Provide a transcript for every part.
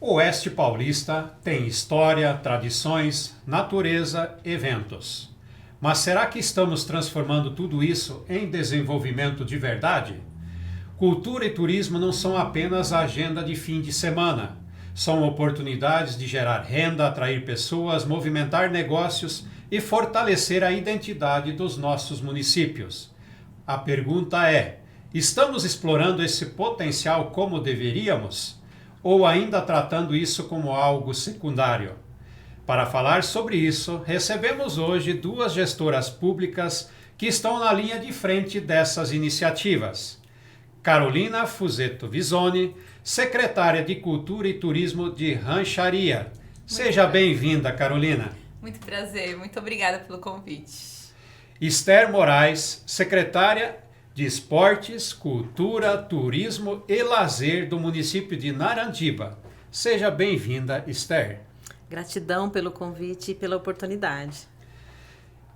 O Oeste Paulista tem história, tradições, natureza, eventos. Mas será que estamos transformando tudo isso em desenvolvimento de verdade? Cultura e turismo não são apenas a agenda de fim de semana. São oportunidades de gerar renda, atrair pessoas, movimentar negócios e fortalecer a identidade dos nossos municípios. A pergunta é: estamos explorando esse potencial como deveríamos? Ou ainda tratando isso como algo secundário? Para falar sobre isso, recebemos hoje duas gestoras públicas que estão na linha de frente dessas iniciativas. Carolina Fusetto Visoni, secretária de Cultura e Turismo de Rancharia. Seja bem-vinda, Carolina. Muito prazer, muito obrigada pelo convite. Esther Moraes, secretária de Esportes, Cultura, Turismo e Lazer do município de Narandiba. Seja bem-vinda, Esther. Gratidão pelo convite e pela oportunidade.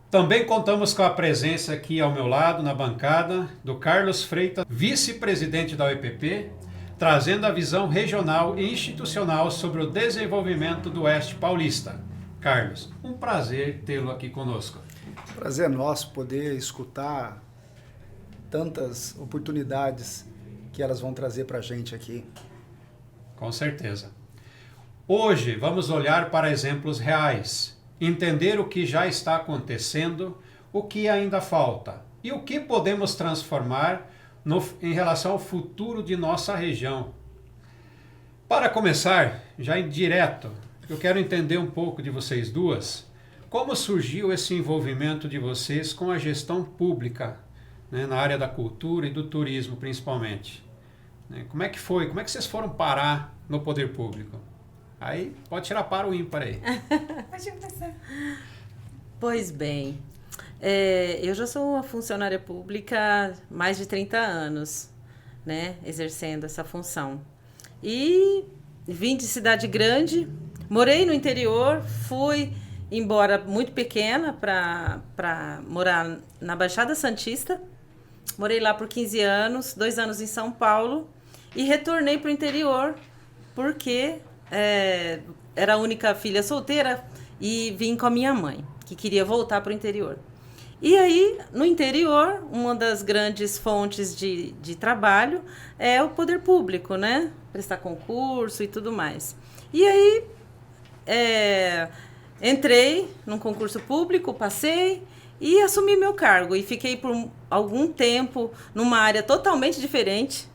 Também contamos com a presença aqui ao meu lado, na bancada, do Carlos Freitas, vice-presidente da UEPP, trazendo a visão regional e institucional sobre o desenvolvimento do Oeste Paulista. Carlos, um prazer tê-lo aqui conosco. Prazer nosso poder escutar tantas oportunidades que elas vão trazer para a gente aqui. Com certeza. Hoje vamos olhar para exemplos reais, entender o que já está acontecendo, o que ainda falta e o que podemos transformar em relação ao futuro de nossa região. Para começar, já em direto, eu quero entender um pouco de vocês duas, como surgiu esse envolvimento de vocês com a gestão pública, né, na área da cultura e do turismo principalmente. Como é que foi? Como é que vocês foram parar no poder público? Aí pode tirar para o ímpar aí. Pode começar. Pois bem, eu já sou uma funcionária pública há mais de 30 anos, né, exercendo essa função. E vim de cidade grande, morei no interior, fui embora muito pequena para morar na Baixada Santista. Morei lá por 15 anos, 2 anos em São Paulo e retornei para o interior porque era a única filha solteira e vim com a minha mãe, que queria voltar para o interior. E aí, no interior, uma das grandes fontes de trabalho é o poder público, né? Prestar concurso e tudo mais. E aí, entrei num concurso público, passei e assumi meu cargo. E fiquei por algum tempo numa área totalmente diferente.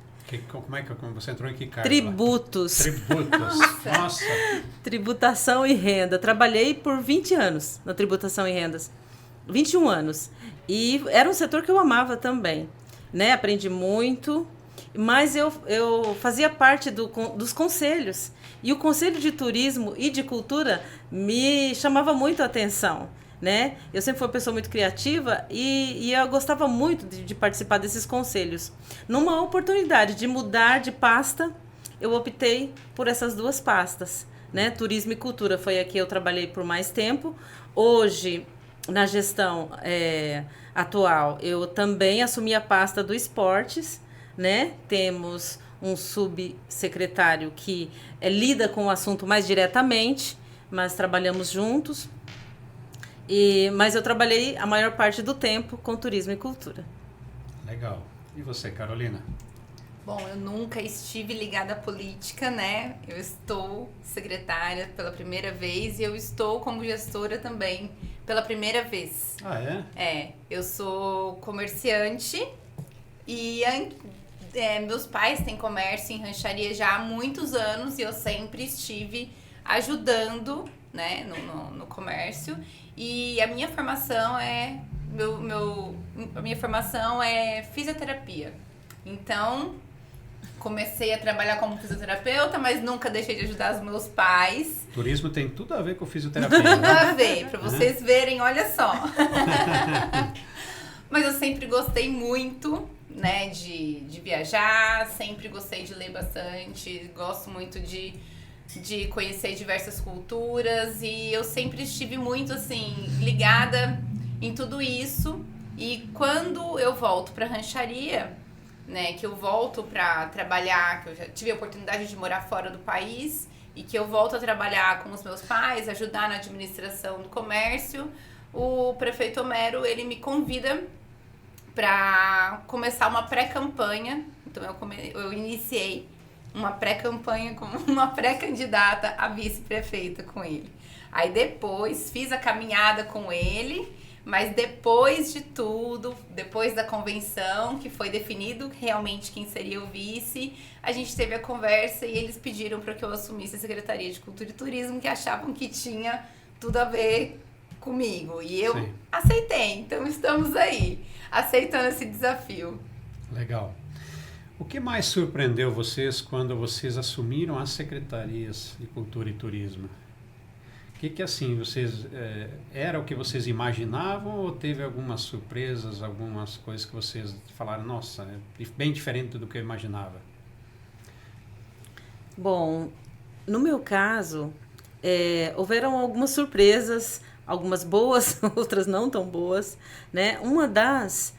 Como é que você entrou em que cargo? Tributos. Tributos. Nossa. Tributação e renda. Trabalhei por 20 anos na tributação e rendas. 21 anos. E era um setor que eu amava também, né? Aprendi muito, mas eu fazia parte dos conselhos. E o Conselho de Turismo e de Cultura me chamava muito a atenção, né? Eu sempre fui uma pessoa muito criativa e eu gostava muito de participar desses conselhos. Numa oportunidade de mudar de pasta, eu optei por essas duas pastas, né? Turismo e Cultura foi a que eu trabalhei por mais tempo. Hoje, na gestão atual, eu também assumi a pasta do Esportes, né? Temos um subsecretário que lida com o assunto mais diretamente, mas trabalhamos juntos. Mas eu trabalhei a maior parte do tempo com turismo e cultura. Legal. E você, Carolina? Bom, eu nunca estive ligada à política, né? Eu estou secretária pela primeira vez e eu estou como gestora também pela primeira vez. Ah, é? Eu sou comerciante e meus pais têm comércio em rancharia já há muitos anos e eu sempre estive ajudando, né, no comércio. E a minha formação é fisioterapia. Então, comecei a trabalhar como fisioterapeuta, mas nunca deixei de ajudar os meus pais. Turismo tem tudo a ver com fisioterapia. Tudo a ver, para vocês verem, olha só. Mas eu sempre gostei muito, né, de viajar, sempre gostei de ler bastante, gosto muito de conhecer diversas culturas e eu sempre estive muito, assim, ligada em tudo isso. E quando eu volto para rancharia, né, que eu volto para trabalhar, que eu já tive a oportunidade de morar fora do país, e que eu volto a trabalhar com os meus pais, ajudar na administração do comércio, o prefeito Homero, ele me convida para começar uma pré-campanha. Então eu iniciei uma pré-campanha como uma pré-candidata a vice-prefeita com ele. Aí depois fiz a caminhada com ele, mas depois de tudo, depois da convenção, que foi definido realmente quem seria o vice, a gente teve a conversa e eles pediram para que eu assumisse a Secretaria de Cultura e Turismo, que achavam que tinha tudo a ver comigo. E eu Sim. aceitei, então estamos aí, aceitando esse desafio. Legal. O que mais surpreendeu vocês quando vocês assumiram as secretarias de Cultura e Turismo? O que assim, vocês era o que vocês imaginavam ou teve algumas surpresas, algumas coisas que vocês falaram, nossa, é bem diferente do que eu imaginava? Bom, no meu caso, houveram algumas surpresas, algumas boas, outras não tão boas, né? Uma das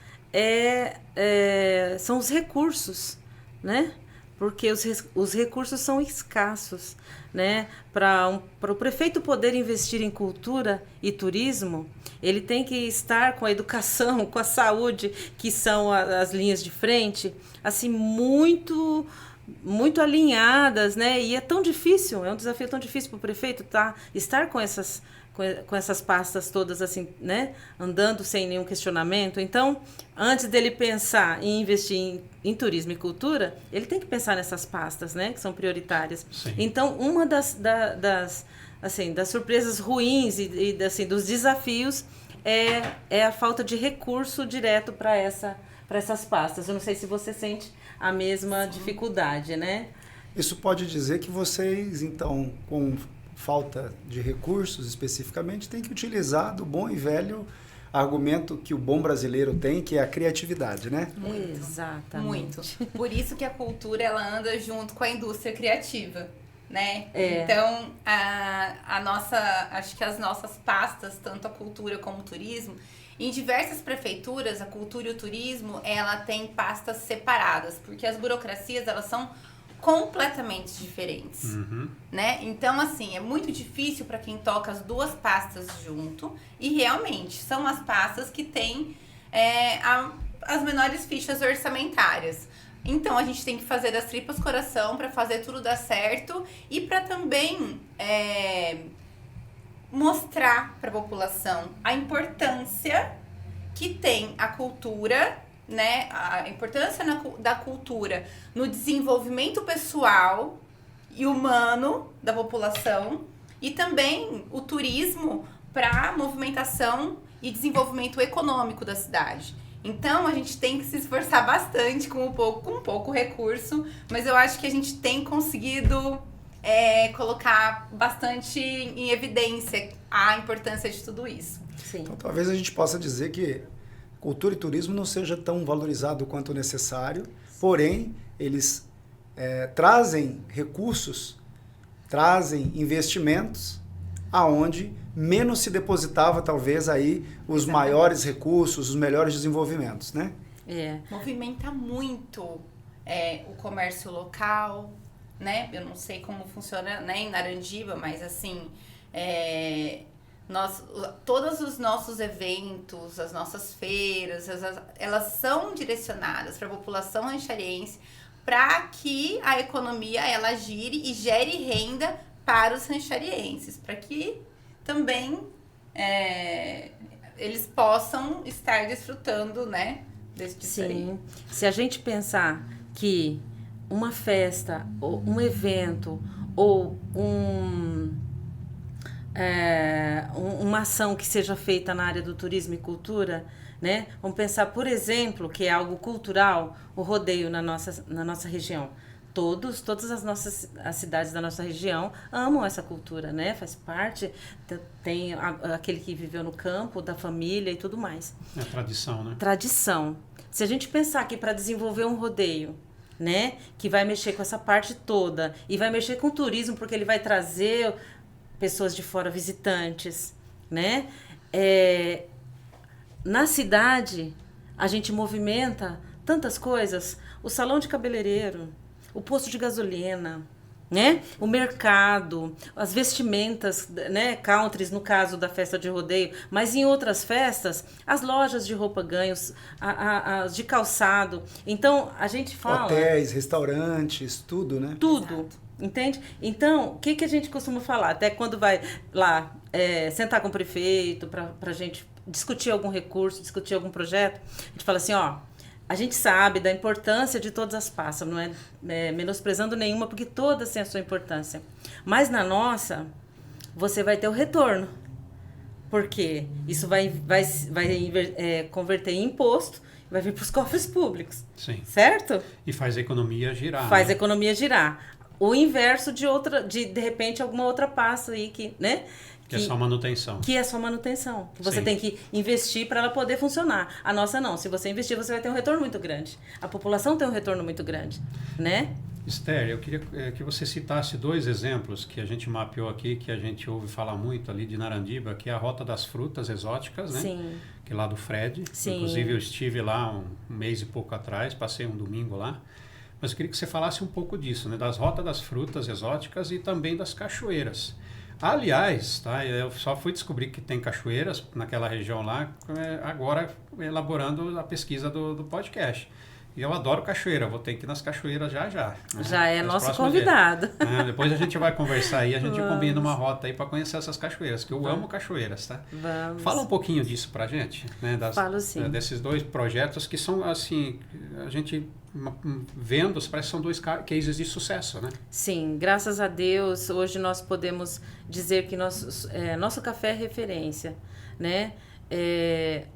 são os recursos, né? Porque os recursos são escassos, né? Para o prefeito poder investir em cultura e turismo, ele tem que estar com a educação, com a saúde, que são as linhas de frente, assim, muito alinhadas, né? E é tão difícil, é um desafio tão difícil para o prefeito estar com essas pastas todas assim, né? Andando sem nenhum questionamento. Então, antes dele pensar em investir em turismo e cultura, ele tem que pensar nessas pastas, né? Que são prioritárias. Sim. Então, uma das surpresas ruins e assim, dos desafios é a falta de recurso direto para essas pastas. Eu não sei se você sente a mesma dificuldade, né? Isso pode dizer que vocês, então, com falta de recursos especificamente, têm que utilizar do bom e velho argumento que o bom brasileiro tem, que é a criatividade, né? Muito. Exatamente. Muito. Por isso que a cultura, ela anda junto com a indústria criativa, né? É. Então, acho que as nossas pastas, tanto a cultura como o turismo, em diversas prefeituras, a cultura e o turismo, ela tem pastas separadas, porque as burocracias, elas são completamente diferentes, né? Então, assim, é muito difícil para quem toca as duas pastas junto, e realmente são as pastas que têm as menores fichas orçamentárias. Então, a gente tem que fazer das tripas coração para fazer tudo dar certo e para também mostrar para a população a importância que tem a cultura, né? A importância da cultura no desenvolvimento pessoal e humano da população e também o turismo para movimentação e desenvolvimento econômico da cidade. Então, a gente tem que se esforçar bastante com pouco recurso, mas eu acho que a gente tem conseguido colocar bastante em evidência a importância de tudo isso. Sim. Então, talvez a gente possa dizer que cultura e turismo não seja tão valorizado quanto necessário, porém, eles trazem recursos, trazem investimentos aonde menos se depositava, talvez, aí os maiores recursos, os melhores desenvolvimentos, né? Movimenta muito o comércio local, né? Eu não sei como funciona, né, em Narandiba, mas assim, todos os nossos eventos, as nossas feiras, elas são direcionadas para a população ranchariense para que a economia ela gire e gere renda para os rancharienses, para que também eles possam estar desfrutando, né, disso aí. Sim. Se a gente pensar que uma festa, ou um evento, ou uma ação que seja feita na área do turismo e cultura, né? Vamos pensar, por exemplo, que é algo cultural, o rodeio na nossa região. Todas as cidades da nossa região amam essa cultura, né? Faz parte, tem aquele que viveu no campo, da família e tudo mais. É tradição, né? Tradição. Se a gente pensar que para desenvolver um rodeio, né, que vai mexer com essa parte toda e vai mexer com o turismo, porque ele vai trazer pessoas de fora, visitantes, né? Na cidade, a gente movimenta tantas coisas, o salão de cabeleireiro, o posto de gasolina, né? O mercado, as vestimentas, né? Countries, no caso da festa de rodeio, mas em outras festas, as lojas de roupa ganhos, as de calçado. Então, a gente fala... Hotéis, restaurantes, tudo, né? Tudo, Exato. entende? Então, o que a gente costuma falar? Até quando vai lá sentar com o prefeito pra gente discutir algum recurso, discutir algum projeto, a gente fala assim, ó, a gente sabe da importância de todas as passas, não é menosprezando nenhuma, porque todas têm a sua importância. Mas na nossa, você vai ter o retorno. Porque isso vai converter em imposto, vai vir para os cofres públicos. Sim. Certo? E faz a economia girar. Faz a né? economia girar. O inverso de repente, alguma outra pasta aí que, né? Que é só manutenção. Que é só manutenção. Que você Sim. tem que investir para ela poder funcionar. A nossa não. Se você investir, você vai ter um retorno muito grande. A população tem um retorno muito grande, né? Esther, eu queria que você citasse 2 exemplos que a gente mapeou aqui, que a gente ouve falar muito ali de Narandiba, que é a Rota das Frutas Exóticas, né? Sim. Que é lá do Fred. Sim. Inclusive eu estive lá um mês e pouco atrás, passei um domingo lá. Mas eu queria que você falasse um pouco disso, né? Das Rotas das Frutas Exóticas e também das cachoeiras. Aliás, tá? Eu só fui descobrir que tem cachoeiras naquela região lá, agora elaborando a pesquisa do podcast. E eu adoro cachoeira, vou ter que ir nas cachoeiras já. Né? Já é Nos nosso próximos convidado. dias. Depois a gente vai conversar aí, a gente Vamos. combina uma rota aí para conhecer essas cachoeiras, que eu amo cachoeiras, tá? Vamos. Fala um pouquinho disso pra gente, né? Falo sim. Desses 2 projetos que são, assim, a gente vendo, parece que são 2 cases de sucesso, né? Sim, graças a Deus, hoje nós podemos dizer que nosso café é referência, né?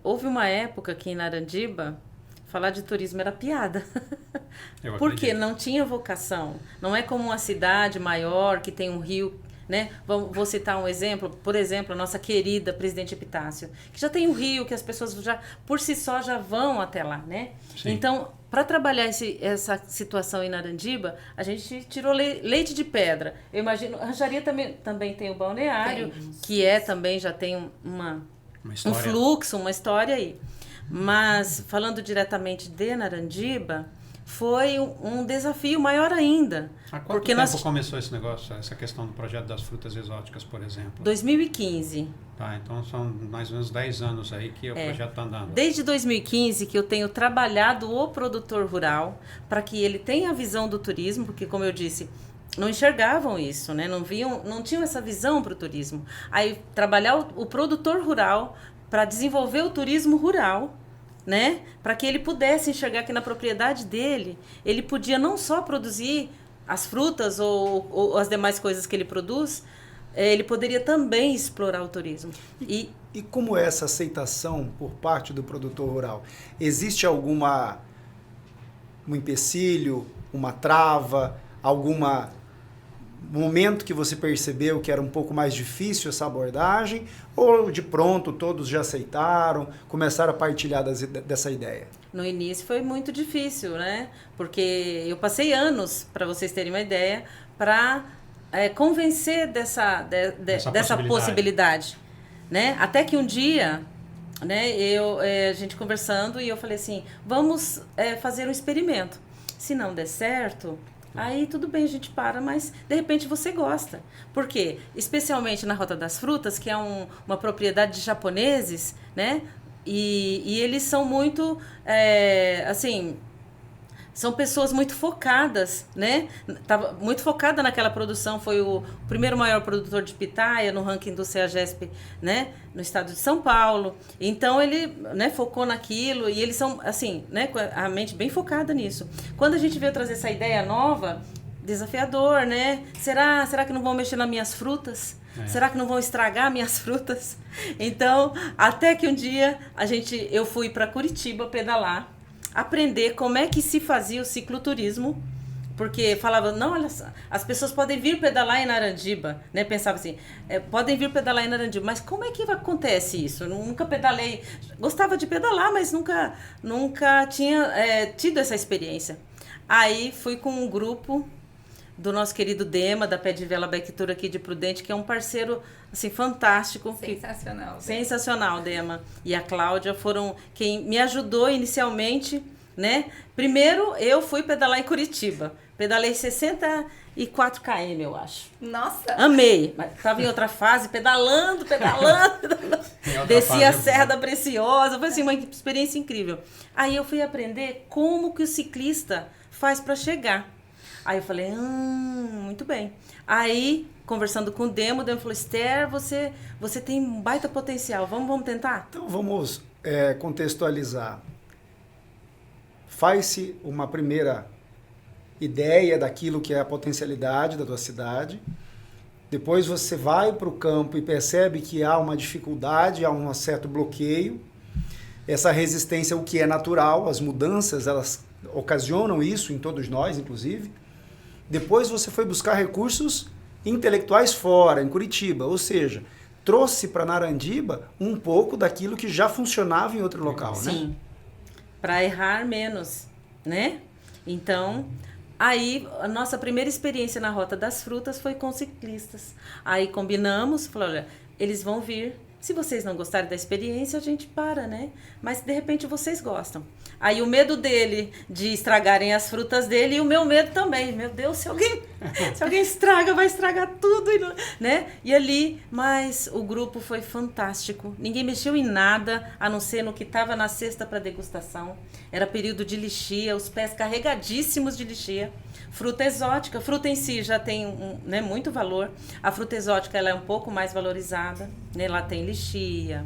Houve uma época aqui em Narandiba, falar de turismo era piada. Porque não tinha vocação. Não é como uma cidade maior que tem um rio, né? Vou citar um exemplo, por exemplo, a nossa querida Presidente Epitácio, que já tem um rio, que as pessoas já, por si só, já vão até lá, né? Sim. Então, para trabalhar essa situação em Narandiba, a gente tirou leite de pedra. Eu imagino, a Rancharia também tem o balneário, que também já tem um fluxo, uma história aí. Mas, falando diretamente de Narandiba, foi um desafio maior ainda. Há quanto tempo começou esse negócio, essa questão do projeto das frutas exóticas, por exemplo? 2015. Tá, então são mais ou menos 10 anos aí que o projeto está andando. Desde 2015 que eu tenho trabalhado o produtor rural para que ele tenha a visão do turismo, porque, como eu disse, não enxergavam isso, né? Não tinham essa visão para o turismo. Aí, trabalhar o produtor rural para desenvolver o turismo rural, né? Para que ele pudesse enxergar que na propriedade dele, ele podia não só produzir as frutas ou as demais coisas que ele produz, ele poderia também explorar o turismo. E como é essa aceitação por parte do produtor rural? Existe um empecilho, uma trava, momento que você percebeu que era um pouco mais difícil essa abordagem, ou de pronto todos já aceitaram, começaram a partilhar dessa ideia? No início foi muito difícil, né? Porque eu passei anos, para vocês terem uma ideia, para convencer dessa possibilidade, né? Até que um dia, né, a gente conversando e eu falei assim, vamos fazer um experimento. Se não der certo, aí tudo bem, a gente para, mas de repente você gosta. Por quê? Especialmente na Rota das Frutas, que é uma propriedade de japoneses, né? E eles são muito, são pessoas muito focadas, né? Tava muito focada naquela produção, foi o primeiro maior produtor de pitaia no ranking do CEAGESP, né? No estado de São Paulo. Então ele, né, focou naquilo e eles são, assim, né, com a mente bem focada nisso. Quando a gente veio trazer essa ideia nova, desafiador, né? Será que não vão mexer nas minhas frutas? Será que não vão estragar minhas frutas? Então, até que um dia eu fui para Curitiba pedalar, aprender como é que se fazia o cicloturismo, porque falava, não, olha só, as pessoas podem vir pedalar em Narandiba, né? Pensava assim, podem vir pedalar em Narandiba, mas como é que acontece isso? Eu nunca pedalei, gostava de pedalar, mas nunca tinha tido essa experiência. Aí fui com um grupo do nosso querido Dema, da Pé de Vela Bike aqui de Prudente, que é um parceiro, assim, fantástico. Sensacional. Sensacional, Dema. E a Cláudia foram quem me ajudou inicialmente, né? Primeiro, eu fui pedalar em Curitiba. Pedalei 60 e 4 km, eu acho. Nossa! Amei, mas estava em outra fase, pedalando. Desci a Serra da Preciosa, foi assim, uma experiência incrível. Aí eu fui aprender como que o ciclista faz para chegar. Aí eu falei, muito bem. Aí, conversando com o Demo falou, Esther, você tem um baita potencial, vamos tentar? Então vamos contextualizar. Faz-se uma primeira ideia daquilo que é a potencialidade da tua cidade. Depois você vai para o campo e percebe que há uma dificuldade, há um certo bloqueio. Essa resistência, o que é natural, as mudanças, elas ocasionam isso em todos nós, inclusive. Depois você foi buscar recursos intelectuais fora, em Curitiba, ou seja, trouxe para Narandiba um pouco daquilo que já funcionava em outro local, né? Sim, para errar menos, né? Então, aí a nossa primeira experiência na Rota das Frutas foi com ciclistas. Aí combinamos, falou, olha, eles vão vir. Se vocês não gostarem da experiência, a gente para, né? Mas, de repente, vocês gostam. Aí, o medo dele de estragarem as frutas dele e o meu medo também. Meu Deus, se alguém estraga, vai estragar tudo, né? E ali, mas o grupo foi fantástico. Ninguém mexeu em nada, a não ser no que estava na cesta para degustação. Era período de lixia, os pés carregadíssimos de lixia. Fruta exótica, fruta em si já tem muito valor. A fruta exótica ela é um pouco mais valorizada, né? Lá tem lixia,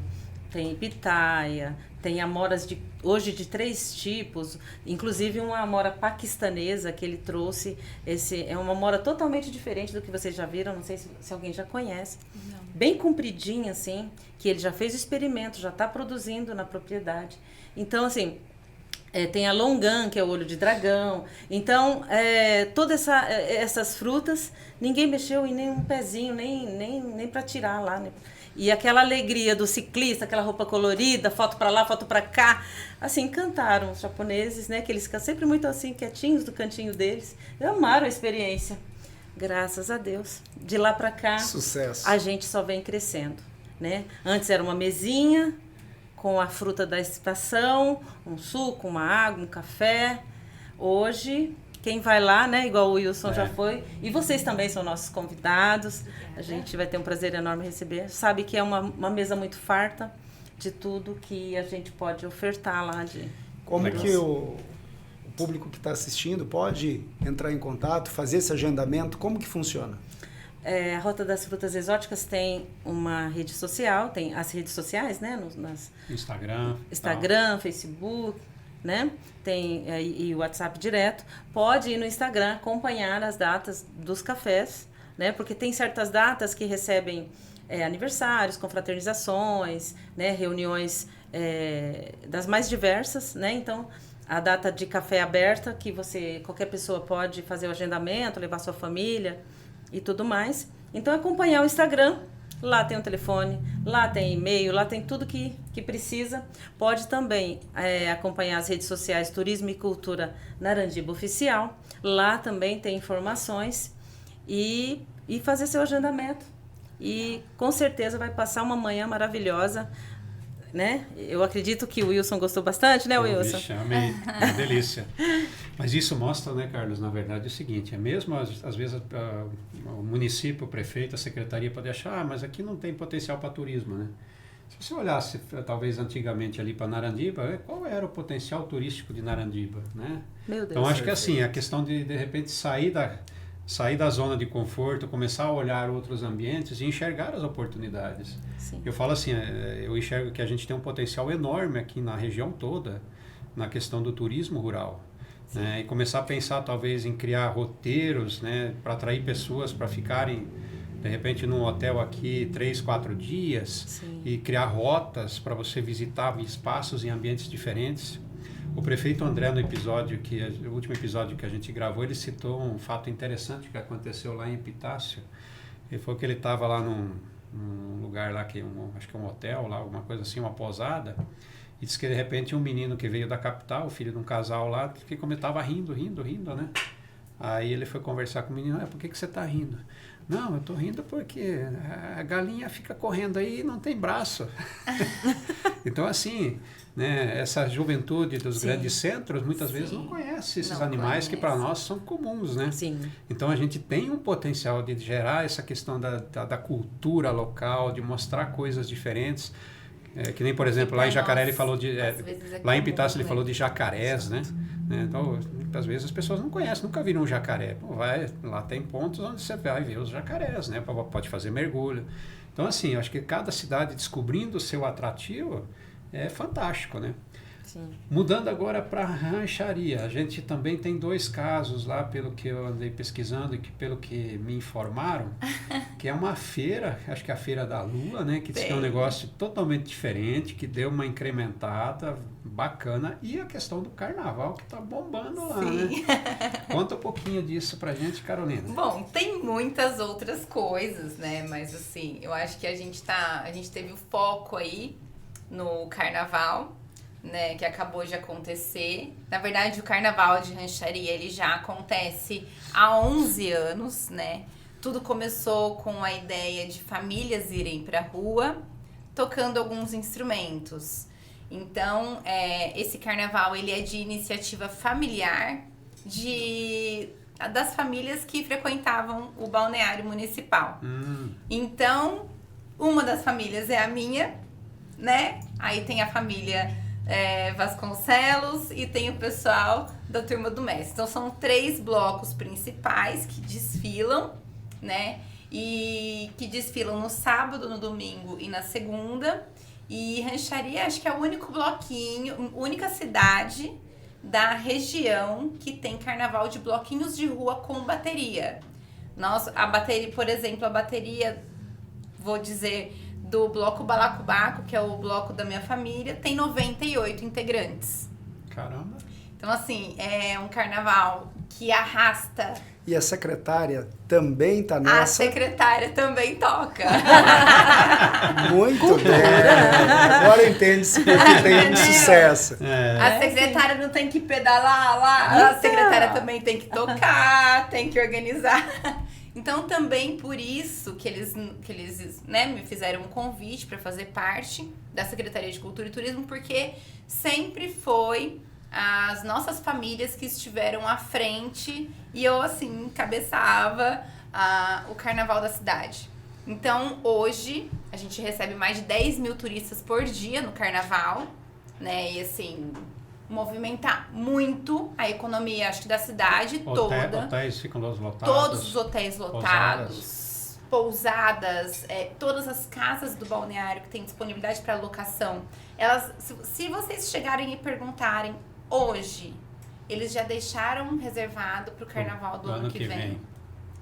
tem pitaia, tem amoras hoje de 3 tipos, inclusive uma amora paquistanesa que ele trouxe. É uma amora totalmente diferente do que vocês já viram, não sei se alguém já conhece. Não. Bem compridinha assim, que ele já fez o experimento, já está produzindo na propriedade. Então, assim, tem a longan, que é o olho de dragão. Então, todas essas frutas, ninguém mexeu em nenhum pezinho, nem para tirar lá, né? E aquela alegria do ciclista, aquela roupa colorida, foto para lá, foto para cá, assim, encantaram os japoneses, né? Que eles ficam sempre muito assim, quietinhos do cantinho deles. Amaram a experiência. Graças a Deus. De lá para cá, sucesso. A gente só vem crescendo, né? Antes era uma mesinha com a fruta da estação, um suco, uma água, um café. Hoje, quem vai lá, né, igual o Wilson já foi, e vocês também são nossos convidados, a gente vai ter um prazer enorme receber. Sabe que é uma mesa muito farta de tudo que a gente pode ofertar lá. Como que o público que está assistindo pode entrar em contato, fazer esse agendamento? Como que funciona? A Rota das Frutas Exóticas tem uma rede social, tem as redes sociais, né? Instagram, Facebook, né? Tem e o WhatsApp direto. Pode ir no Instagram acompanhar as datas dos cafés, né? Porque tem certas datas que recebem aniversários, confraternizações, né? Reuniões das mais diversas, né? Então, a data de café é aberta, que qualquer pessoa pode fazer o agendamento, levar sua família e tudo mais. Então, acompanhar o Instagram, lá tem o telefone, lá tem e-mail, lá tem tudo que precisa. Pode também acompanhar as redes sociais Turismo e Cultura Narandiba Oficial, lá também tem informações e fazer seu agendamento. E com certeza vai passar uma manhã maravilhosa, né? Eu acredito que o Wilson gostou bastante, né, Wilson? Vixe, amei, uma delícia. Mas isso mostra, né, Carlos, na verdade, o seguinte, mesmo às vezes o município, o prefeito, a secretaria pode achar, mas aqui não tem potencial para turismo, né? Se você olhasse, talvez antigamente ali para Narandiba, qual era o potencial turístico de Narandiba, né? Meu Deus. Então, acho que assim, a questão de repente, sair da zona de conforto, começar a olhar outros ambientes e enxergar as oportunidades. Sim. Eu falo assim, eu enxergo que a gente tem um potencial enorme aqui na região toda, na questão do turismo rural. Né? E começar a pensar talvez em criar roteiros, né, para atrair pessoas para ficarem, de repente, num hotel aqui 3, 4 dias. Sim. E criar rotas para você visitar espaços em ambientes diferentes. O prefeito André, no o último episódio que a gente gravou, ele citou um fato interessante que aconteceu lá em Epitácio. Ele falou que ele estava lá num lugar lá, acho que é um hotel, lá, alguma coisa assim, uma posada, e disse que de repente um menino que veio da capital, filho de um casal lá, que estava rindo, né? Aí ele foi conversar com o menino, por que você está rindo? Não, eu estou rindo porque a galinha fica correndo aí e não tem braço. Então, assim, né, essa juventude dos grandes centros, muitas vezes não conhece esses animais que para nós são comuns, né? Sim. Então, a gente tem um potencial de gerar essa questão da cultura local, de mostrar coisas diferentes. Que nem, por exemplo, lá em Jacaré ele falou de... lá em Pitácio ele falou de jacarés, né? Então, muitas vezes as pessoas não conhecem, nunca viram um jacaré. Lá tem pontos onde você vai ver os jacarés, né? Pode fazer mergulho. Então, assim, eu acho que cada cidade descobrindo o seu atrativo é fantástico, né? Sim. Mudando agora para a rancharia, a gente também tem 2 casos lá, pelo que eu andei pesquisando e pelo que me informaram, que é uma feira, acho que é a Feira da Lua, né? Que diz que é um negócio totalmente diferente, que deu uma incrementada bacana, e a questão do carnaval que está bombando lá, né? Conta um pouquinho disso pra gente, Carolina. Bom, tem muitas outras coisas, né? Mas assim, eu acho que a gente teve o foco aí no carnaval, né, que acabou de acontecer. Na verdade, o carnaval de rancharia, ele já acontece há 11 anos, né? Tudo começou com a ideia de famílias irem pra rua tocando alguns instrumentos. Então, esse carnaval, ele é de iniciativa familiar das famílias que frequentavam o balneário municipal. Então, uma das famílias é a minha, né? Aí tem a família Vasconcelos e tem o pessoal da turma do mestre. Então são 3 blocos principais que desfilam, né? E que desfilam no sábado, no domingo e na segunda. E Rancharia, acho que é o único bloquinho, única cidade da região que tem carnaval de bloquinhos de rua com bateria. A bateria, por exemplo, vou dizer, do bloco Balacobaco, que é o bloco da minha família, tem 98 integrantes. Caramba! Então, assim, é um carnaval que arrasta. E a secretária também está nessa? A secretária também toca. Muito bem! Agora entende-se porque tem um sucesso. A secretária não tem que pedalar lá, a secretária também tem que tocar, tem que organizar. Então, também por isso que eles né, me fizeram um convite para fazer parte da Secretaria de Cultura e Turismo, porque sempre foi as nossas famílias que estiveram à frente e eu, assim, encabeçava o carnaval da cidade. Então, hoje, a gente recebe mais de 10 mil turistas por dia no carnaval, né, e assim, movimentar muito a economia, acho que da cidade toda. Hotéis ficam lotados. Todos os hotéis lotados. Pousadas, todas as casas do balneário que tem disponibilidade para locação. Elas, se vocês chegarem e perguntarem hoje, eles já deixaram reservado para o carnaval do ano que vem.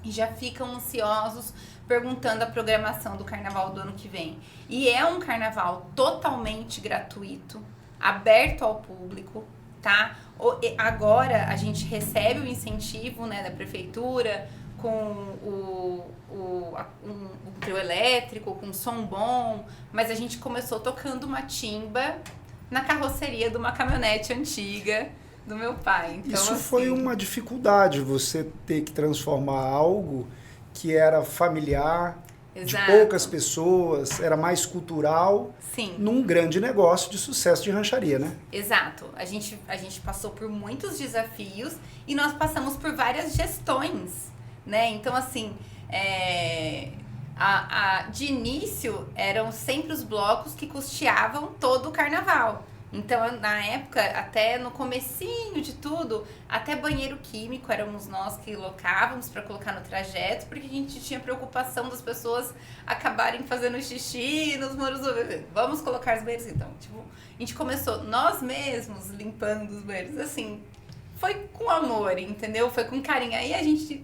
E já ficam ansiosos perguntando a programação do carnaval do ano que vem. E é um carnaval totalmente gratuito, aberto ao público, tá? Agora a gente recebe o incentivo, né, da prefeitura com um trio elétrico, com som bom, mas a gente começou tocando matimba na carroceria de uma caminhonete antiga do meu pai. Então, isso assim, foi uma dificuldade, você ter que transformar algo que era familiar, exato, de poucas pessoas, era mais cultural, sim, num grande negócio de sucesso de rancharia, né? Exato. A gente passou por muitos desafios e nós passamos por várias gestões, né? Então, assim, de início eram sempre os blocos que custeavam todo o carnaval. Então, na época, até no comecinho de tudo, até banheiro químico éramos nós que locávamos para colocar no trajeto, porque a gente tinha preocupação das pessoas acabarem fazendo xixi nos muros do... Vamos colocar os banheiros, então. Tipo, a gente começou nós mesmos limpando os banheiros, assim, foi com amor, entendeu? Foi com carinho. Aí a gente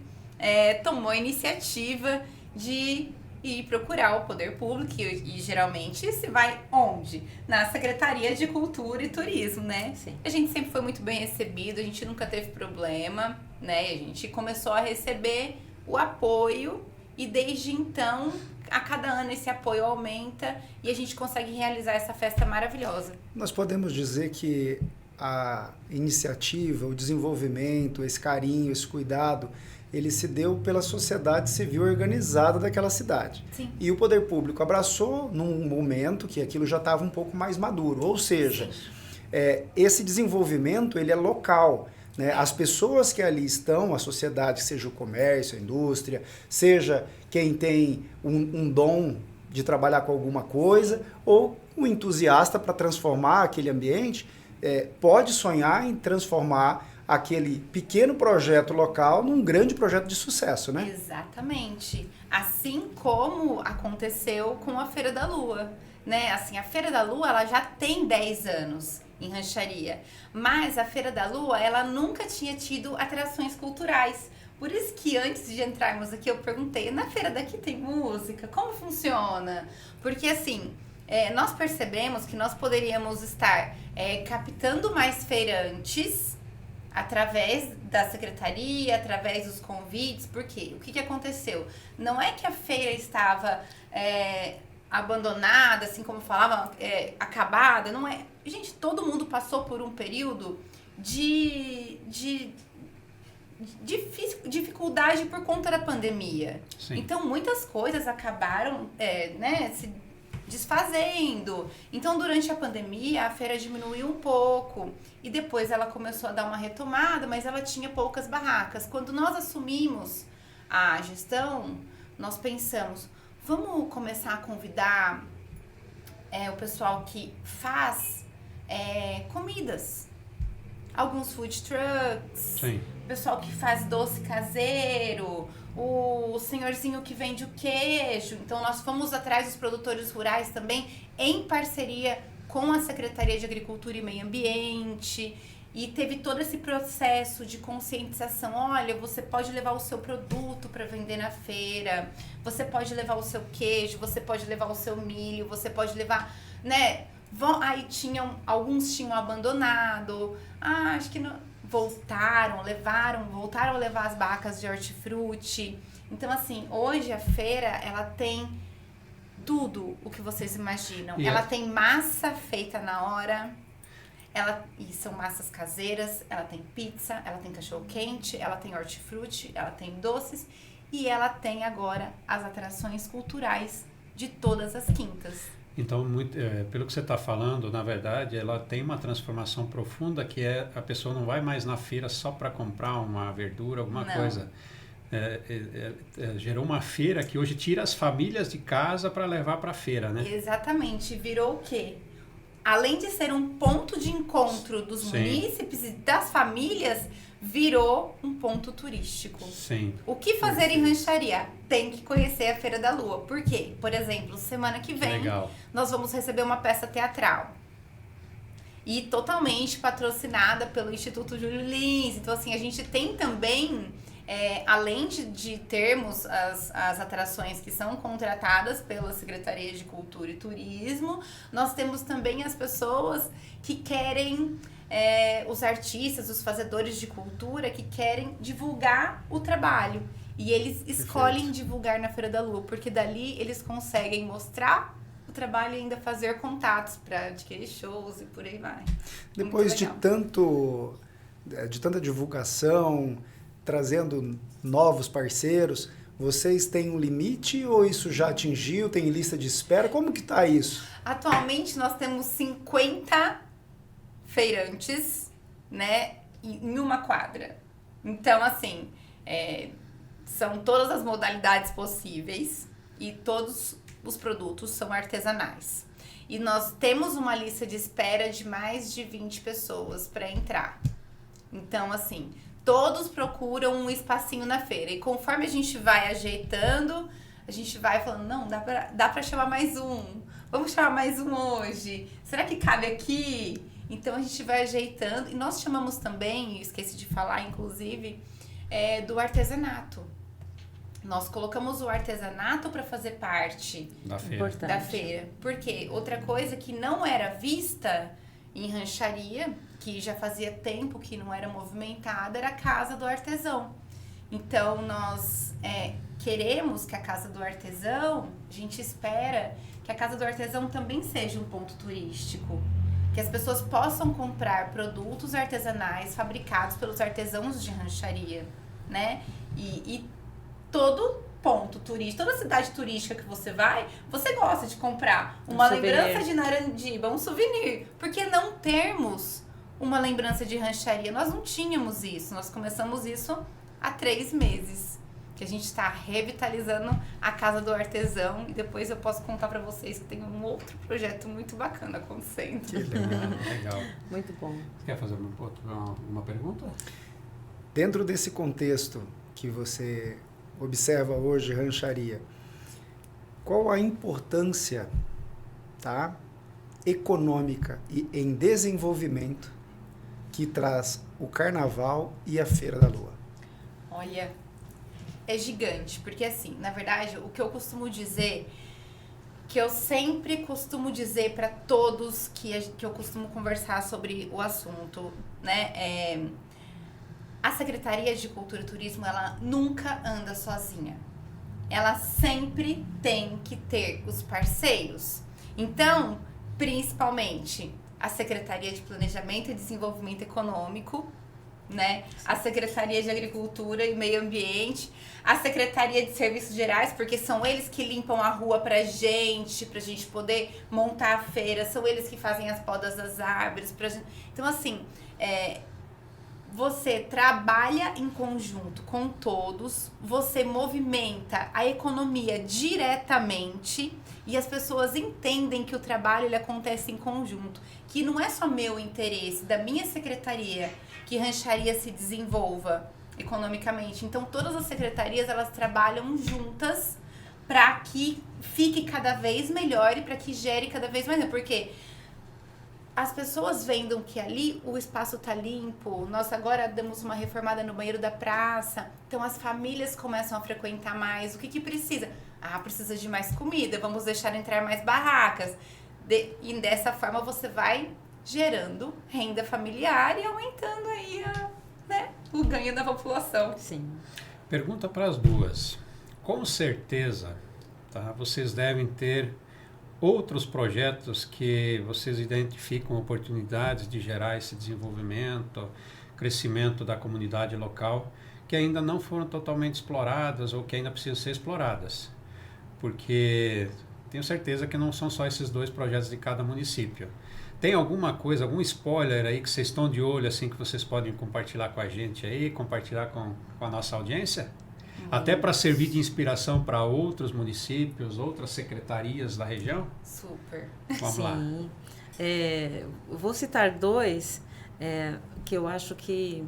tomou a iniciativa de e procurar o poder público, e geralmente se vai onde? Na Secretaria de Cultura e Turismo, né? Sim. A gente sempre foi muito bem recebido, a gente nunca teve problema, né? A gente começou a receber o apoio e desde então, a cada ano esse apoio aumenta e a gente consegue realizar essa festa maravilhosa. Nós podemos dizer que a iniciativa, o desenvolvimento, esse carinho, esse cuidado, ele se deu pela sociedade civil organizada daquela cidade. Sim. E o poder público abraçou num momento que aquilo já estava um pouco mais maduro. Ou seja, esse desenvolvimento ele é local. Né? As pessoas que ali estão, a sociedade, seja o comércio, a indústria, seja quem tem um dom de trabalhar com alguma coisa, ou um entusiasta para transformar aquele ambiente, pode sonhar em transformar aquele pequeno projeto local num grande projeto de sucesso, né? Exatamente. Assim como aconteceu com a Feira da Lua, né? Assim, a Feira da Lua, ela já tem 10 anos em Rancharia, mas a Feira da Lua, ela nunca tinha tido atrações culturais. Por isso que antes de entrarmos aqui, eu perguntei, na feira daqui tem música? Como funciona? Porque assim, nós percebemos que nós poderíamos estar captando mais feirantes através da secretaria, através dos convites, porque o que aconteceu? Não é que a feira estava abandonada, assim como falava, acabada, não é. Gente, todo mundo passou por um período de dificuldade por conta da pandemia. Sim. Então, muitas coisas acabaram se desfazendo. Então, durante a pandemia, a feira diminuiu um pouco. E depois ela começou a dar uma retomada, mas ela tinha poucas barracas. Quando nós assumimos a gestão, nós pensamos, vamos começar a convidar o pessoal que faz comidas. Alguns food trucks. Sim. O pessoal que faz doce caseiro, o senhorzinho que vende o queijo. Então, nós fomos atrás dos produtores rurais também, em parceria com a Secretaria de Agricultura e Meio Ambiente. E teve todo esse processo de conscientização. Olha, você pode levar o seu produto para vender na feira, você pode levar o seu queijo, você pode levar o seu milho, você pode levar, né? Aí alguns tinham abandonado, acho que não... voltaram a levar as barracas de hortifruti. Então, assim, hoje a feira, ela tem tudo o que vocês imaginam. Ela tem massa feita na hora, e são massas caseiras, ela tem pizza, ela tem cachorro-quente, ela tem hortifruti, ela tem doces, e ela tem agora as atrações culturais de todas as quintas. Então, pelo que você está falando, na verdade, ela tem uma transformação profunda que a pessoa não vai mais na feira só para comprar uma verdura, alguma coisa. Gerou uma feira que hoje tira as famílias de casa para levar para a feira, né? Exatamente. Virou o quê? Além de ser um ponto de encontro dos munícipes e das famílias, virou um ponto turístico. Sim. O que fazer em Rancharia? Tem que conhecer a Feira da Lua. Por quê? Por exemplo, semana que vem, nós vamos receber uma peça teatral. E totalmente patrocinada pelo Instituto Júlio Lins. Então, assim, a gente tem também, além de termos as atrações que são contratadas pela Secretaria de Cultura e Turismo, nós temos também as pessoas que querem... os artistas, os fazedores de cultura que querem divulgar o trabalho. E eles escolhem divulgar na Feira da Lua, porque dali eles conseguem mostrar o trabalho e ainda fazer contatos para adquirir shows e por aí vai. Depois de tanta divulgação, trazendo novos parceiros, vocês têm um limite ou isso já atingiu? Tem lista de espera? Como que tá isso? Atualmente nós temos 50 feirantes, né, em uma quadra. Então, assim, são todas as modalidades possíveis e todos os produtos são artesanais. E nós temos uma lista de espera de mais de 20 pessoas para entrar. Então, assim, todos procuram um espacinho na feira. E conforme a gente vai ajeitando, a gente vai falando, não, dá pra chamar mais um. Vamos chamar mais um hoje. Será que cabe aqui? Então, a gente vai ajeitando. E nós chamamos também, esqueci de falar, inclusive, do artesanato. Nós colocamos o artesanato para fazer parte da feira. Por quê? Outra coisa que não era vista em Rancharia, que já fazia tempo que não era movimentada, era a Casa do Artesão. Então, nós queremos que a Casa do Artesão, a gente espera que a Casa do Artesão também seja um ponto turístico. que as pessoas possam comprar produtos artesanais fabricados pelos artesãos de rancharia, né? E todo ponto turístico, toda cidade turística que você vai, você gosta de comprar uma lembrança de Narandiba, um souvenir. Por que não termos uma lembrança de rancharia? Nós não tínhamos isso, nós começamos isso há 3 meses. Que a gente está revitalizando a Casa do Artesão, e depois eu posso contar para vocês que tem um outro projeto muito bacana acontecendo. Que legal. Muito bom. Você quer fazer uma pergunta? Dentro desse contexto que você observa hoje, rancharia, qual a importância, tá, econômica e em desenvolvimento que traz o Carnaval e a Feira da Lua? Olha, é gigante, porque assim, na verdade, o que eu costumo dizer, que eu sempre costumo dizer para todos que eu costumo conversar sobre o assunto, né, a Secretaria de Cultura e Turismo, ela nunca anda sozinha. Ela sempre tem que ter os parceiros. Então, principalmente, a Secretaria de Planejamento e Desenvolvimento Econômico, né? A Secretaria de Agricultura e Meio Ambiente, a Secretaria de Serviços Gerais, porque são eles que limpam a rua pra gente poder montar a feira, são eles que fazem as podas das árvores pra gente. Então, assim, você trabalha em conjunto com todos, você movimenta a economia diretamente e as pessoas entendem que o trabalho ele acontece em conjunto, que não é só meu interesse, da minha secretaria, que rancharia se desenvolva economicamente. Então, todas as secretarias, elas trabalham juntas para que fique cada vez melhor e para que gere cada vez mais. Porque as pessoas vendo que ali o espaço tá limpo, nós agora demos uma reformada no banheiro da praça, então as famílias começam a frequentar mais. O que precisa? Precisa de mais comida, vamos deixar entrar mais barracas. E dessa forma você vai gerando renda familiar e aumentando aí o ganho da população. Sim. Pergunta para as duas. Com certeza, tá, vocês devem ter outros projetos que vocês identificam oportunidades de gerar esse desenvolvimento, crescimento da comunidade local, que ainda não foram totalmente exploradas ou que ainda precisam ser exploradas. Porque tenho certeza que não são só esses 2 projetos de cada município. Tem alguma coisa, algum spoiler aí que vocês estão de olho, assim, que vocês podem compartilhar com a gente aí, compartilhar com a nossa audiência? Até para servir de inspiração para outros municípios, outras secretarias da região? Super. Vamos lá. Vou citar 2 que eu acho que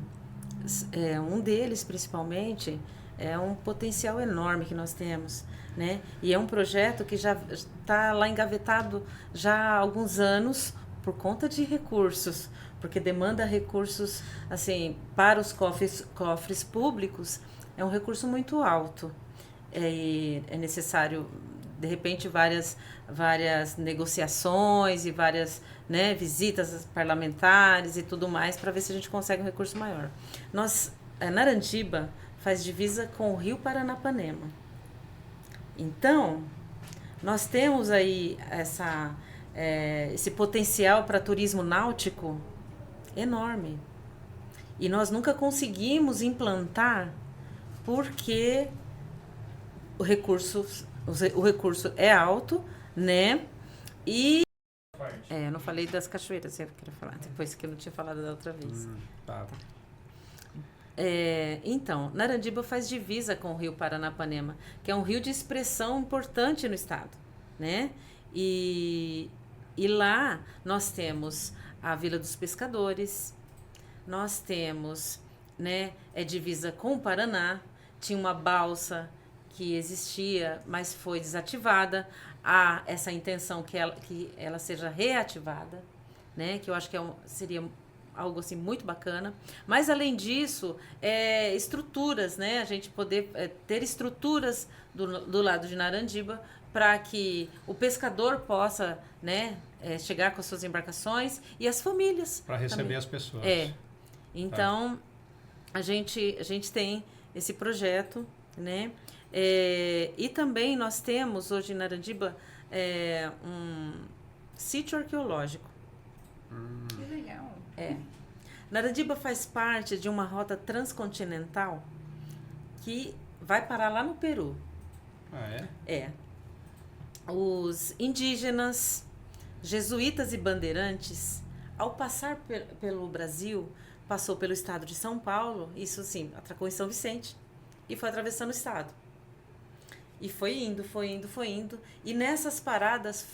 um deles, principalmente, é um potencial enorme que nós temos, né? E é um projeto que já está lá engavetado já há alguns anos por conta de recursos, porque demanda recursos, assim, para os cofres públicos, é um recurso muito alto. É necessário, de repente, várias negociações e várias, né, visitas parlamentares e tudo mais para ver se a gente consegue um recurso maior. Narandiba faz divisa com o Rio Paranapanema. Então, nós temos aí esse potencial para turismo náutico enorme. E nós nunca conseguimos implantar porque o recurso é alto, né? E eu não falei das cachoeiras, eu queria falar, depois que eu não tinha falado da outra vez. Tá. Então, Narandiba faz divisa com o Rio Paranapanema, que é um rio de expressão importante no estado, né? E lá nós temos a Vila dos Pescadores, nós temos, né, divisa com o Paraná, tinha uma balsa que existia, mas foi desativada. Há essa intenção que ela seja reativada, né? Que eu acho que seria algo assim muito bacana. Mas além disso, estruturas, né? A gente poder ter estruturas do lado de Narandiba para que o pescador possa, né, chegar com as suas embarcações e as famílias para receber também. As pessoas. Então, a gente tem esse projeto, né? E também nós temos hoje em Narandiba um sítio arqueológico, Que legal. Narandiba faz parte de uma rota transcontinental que vai parar lá no Peru. Ah, é? É. Os indígenas, jesuítas e bandeirantes, ao passar pelo Brasil, passou pelo estado de São Paulo, isso sim, atracou em São Vicente e foi atravessando o estado. E foi indo. E nessas paradas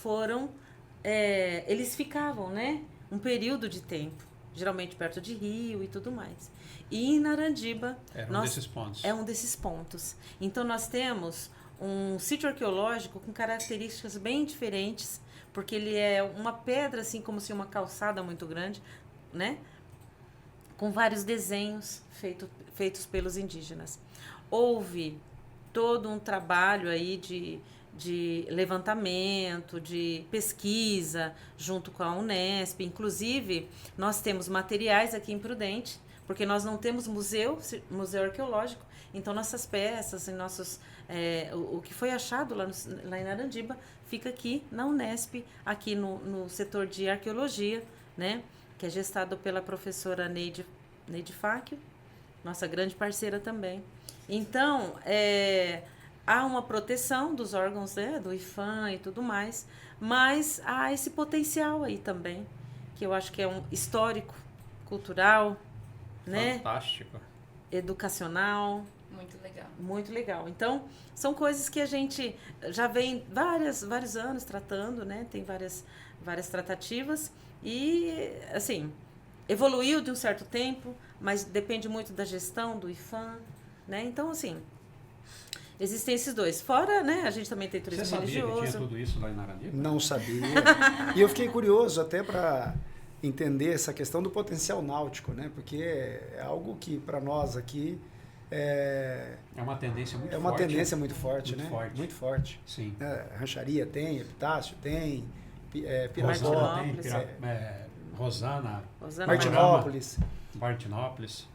eles ficavam, né? Um período de tempo, geralmente perto de Rio e tudo mais. E em Narandiba... Desses pontos. É um desses pontos. Então, nós temos um sítio arqueológico com características bem diferentes, porque ele é uma pedra, assim, como se uma calçada muito grande, né? Com vários desenhos feitos pelos indígenas. Houve todo um trabalho aí de levantamento, de pesquisa, junto com a Unesp. Inclusive, nós temos materiais aqui em Prudente, porque nós não temos museu arqueológico, então nossas peças, o que foi achado lá em Narandiba, fica aqui na Unesp, aqui no setor de arqueologia, né, que é gestado pela professora Neide Fáquio, nossa grande parceira também. Então, há uma proteção dos órgãos, né, do IPHAN e tudo mais, mas há esse potencial aí também, que eu acho que é um histórico, cultural, né? Fantástico. Educacional. Muito legal. Muito legal. Então, são coisas que a gente já vem vários anos tratando, né? Tem várias tratativas e, assim, evoluiu de um certo tempo, mas depende muito da gestão do IPHAN, né? Então, assim, existem esses dois. Fora, né, a gente também tem turismo religioso. Você sabia que tinha tudo isso lá em Narandiba? Não sabia. E eu fiquei curioso até para entender essa questão do potencial náutico, né? Porque é algo que para nós aqui é uma tendência muito forte. É uma tendência muito forte, muito né? Forte. Muito forte. Sim. Rancharia tem, Epitácio tem, Piracicaba Martinópolis. Rosana. Martinópolis.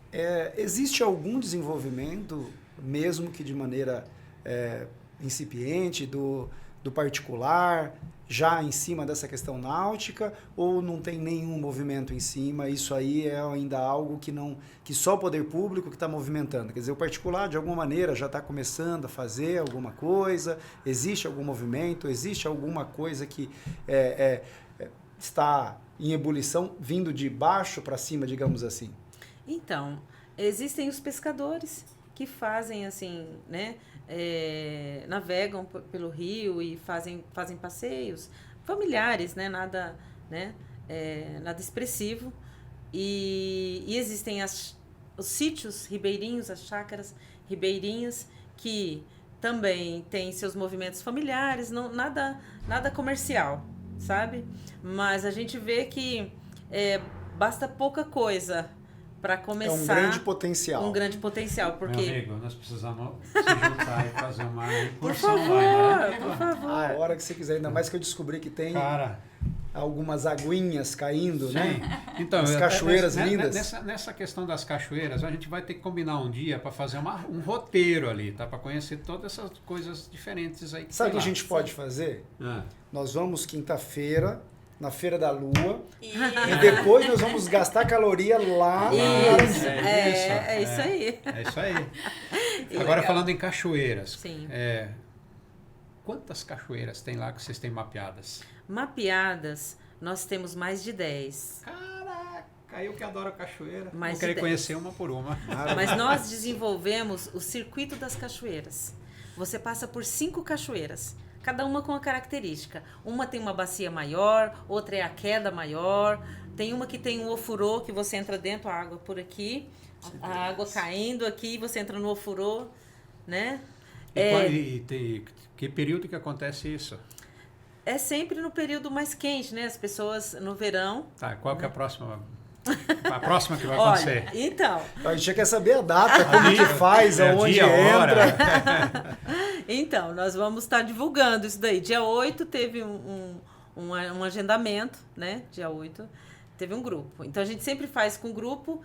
Existe algum desenvolvimento, mesmo que de maneira incipiente, do particular, já em cima dessa questão náutica, ou não tem nenhum movimento em cima? Isso aí é ainda algo que só o poder público que está movimentando. Quer dizer, o particular, de alguma maneira, já está começando a fazer alguma coisa? Existe algum movimento? Existe alguma coisa que está em ebulição, vindo de baixo para cima, digamos assim? Então, existem os pescadores que fazem assim, né? Navegam pelo rio e fazem passeios familiares, né? Nada expressivo. E existem os sítios ribeirinhos, as chácaras ribeirinhas, que também têm seus movimentos familiares, nada comercial, sabe? Mas a gente vê que basta pouca coisa para começar. É um grande potencial. Um grande potencial, porque... Meu amigo, nós precisamos se juntar e fazer uma incursão por favor. A hora que você quiser, ainda mais que eu descobri que tem algumas aguinhas caindo, sim, né? Então, as cachoeiras lindas. Nessa questão das cachoeiras, a gente vai ter que combinar um dia para fazer um roteiro ali, tá? Para conhecer todas essas coisas diferentes aí. Sabe o que a gente pode fazer? Nós vamos quinta-feira na Feira da Lua e depois nós vamos gastar caloria lá. Isso aí. É isso aí. Agora, falando em cachoeiras. Sim. Quantas cachoeiras tem lá que vocês têm mapeadas? Mapeadas, nós temos mais de 10. Caraca, eu que adoro cachoeira. Mais vou querer de 10. conhecer uma por uma. Mas nós desenvolvemos o circuito das cachoeiras. Você passa por 5 cachoeiras. Cada uma com uma característica. Uma tem uma bacia maior, outra é a queda maior. Tem uma que tem um ofurô, que você entra dentro, a água por aqui, a água caindo aqui, você entra no ofurô, né? Que período que acontece isso? É sempre no período mais quente, né? As pessoas no verão. Tá, qual que é a próxima? A próxima que vai acontecer? Olha, então... A gente quer saber a data, como que faz, aonde dia, entra. Então, nós vamos estar divulgando isso daí. Dia 8 teve um agendamento, né? Dia 8 teve um grupo. Então, a gente sempre faz com grupo.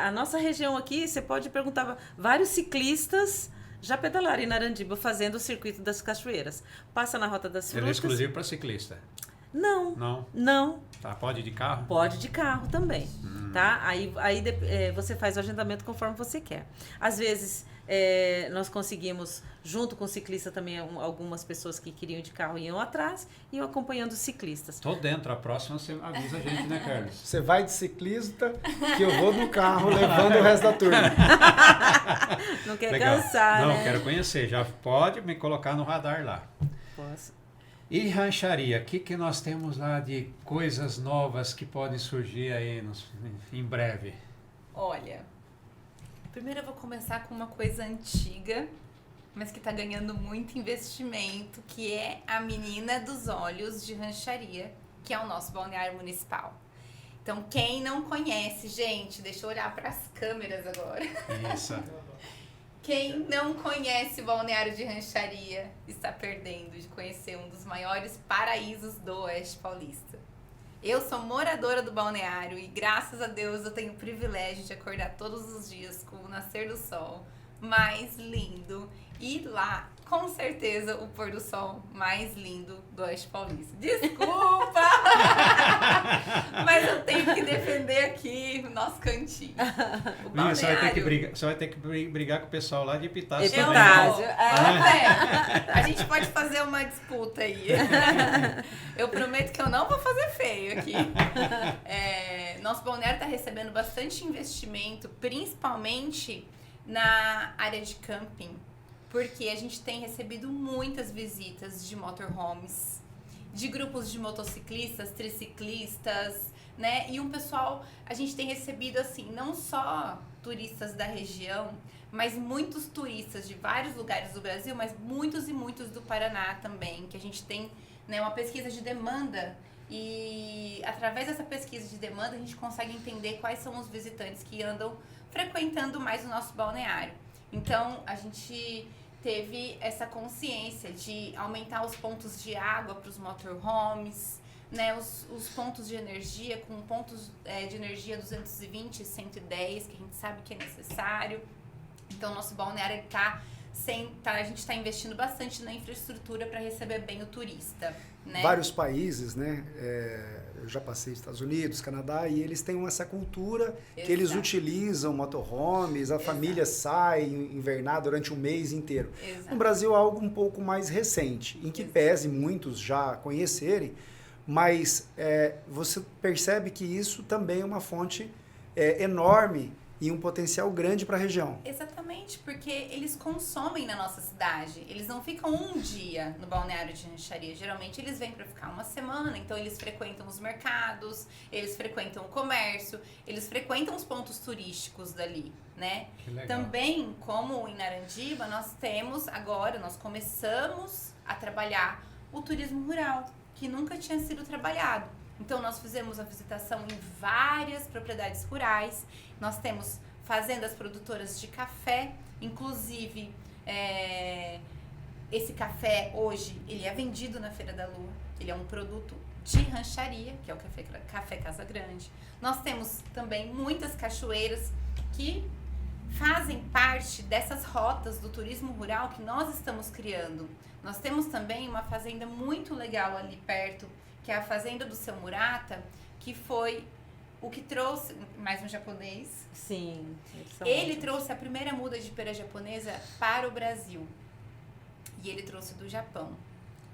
A nossa região aqui, você pode perguntar, vários ciclistas já pedalaram em Narandiba fazendo o circuito das cachoeiras. Passa na Rota das Frutas. Ele é exclusivo para ciclista. Não, Não? não. Tá, pode ir de carro? Pode de carro também, tá? Aí você faz o agendamento conforme você quer. Às vezes, nós conseguimos, junto com o ciclista também, algumas pessoas que queriam de carro iam atrás e eu acompanhando os ciclistas. Tô dentro, a próxima você avisa a gente, né, Carlos? Você vai de ciclista, que eu vou no carro levando o resto da turma. Não quer Legal. cansar, Não, né? quero conhecer. Já pode me colocar no radar lá. Posso. E rancharia, o que nós temos lá de coisas novas que podem surgir aí em breve? Olha, primeiro eu vou começar com uma coisa antiga, mas que tá ganhando muito investimento, que é a Menina dos Olhos de Rancharia, que é o nosso balneário municipal. Então, quem não conhece, gente, deixa eu olhar para as câmeras agora. Isso. Quem não conhece o balneário de Rancharia está perdendo de conhecer um dos maiores paraísos do Oeste Paulista. Eu sou moradora do balneário e graças a Deus eu tenho o privilégio de acordar todos os dias com o nascer do sol mais lindo e lá, com certeza, o pôr do sol mais lindo do Oeste Paulista. Desculpa! Mas eu tenho que defender aqui o nosso cantinho. O balneário. Você vai ter que brigar com o pessoal lá de Epitácio Eu também. Epitácio. A gente pode fazer uma disputa aí. Eu prometo que eu não vou fazer feio aqui. Nosso balneário está recebendo bastante investimento, principalmente na área de camping, porque a gente tem recebido muitas visitas de motorhomes, de grupos de motociclistas, triciclistas, né? E a gente tem recebido assim, não só turistas da região, mas muitos turistas de vários lugares do Brasil, mas muitos e muitos do Paraná também, que a gente tem, né, uma pesquisa de demanda e através dessa pesquisa de demanda a gente consegue entender quais são os visitantes que andam frequentando mais o nosso balneário. Então, a gente teve essa consciência de aumentar os pontos de água para os motorhomes, né, os pontos de energia, com pontos de energia 220 e 110, que a gente sabe que é necessário. Então, nosso balneário a gente está investindo bastante na infraestrutura para receber bem o turista. Né? Vários países, né? Eu já passei nos Estados Unidos, Canadá, e eles têm essa cultura que eles utilizam motorhomes, a família sai invernar durante um mês inteiro. Exato. No Brasil, algo um pouco mais recente, em que pese muitos já conhecerem, mas você percebe que isso também é uma fonte enorme e um potencial grande para a região. Exatamente, porque eles consomem na nossa cidade. Eles não ficam um dia no balneário de Rancharia. Geralmente eles vêm para ficar uma semana, então eles frequentam os mercados, eles frequentam o comércio, eles frequentam os pontos turísticos dali, né? Que legal. Também, como em Narandiba, nós começamos a trabalhar o turismo rural, que nunca tinha sido trabalhado. Então, nós fizemos a visitação em várias propriedades rurais. Nós temos fazendas produtoras de café. Inclusive, esse café, hoje, ele é vendido na Feira da Lua. Ele é um produto de rancharia, que é o Café Casa Grande. Nós temos também muitas cachoeiras que fazem parte dessas rotas do turismo rural que nós estamos criando. Nós temos também uma fazenda muito legal ali perto, que é a Fazenda do Seu Murata, que foi o que trouxe, mais um japonês. Sim. Ele trouxe a primeira muda de pera japonesa para o Brasil. E ele trouxe do Japão.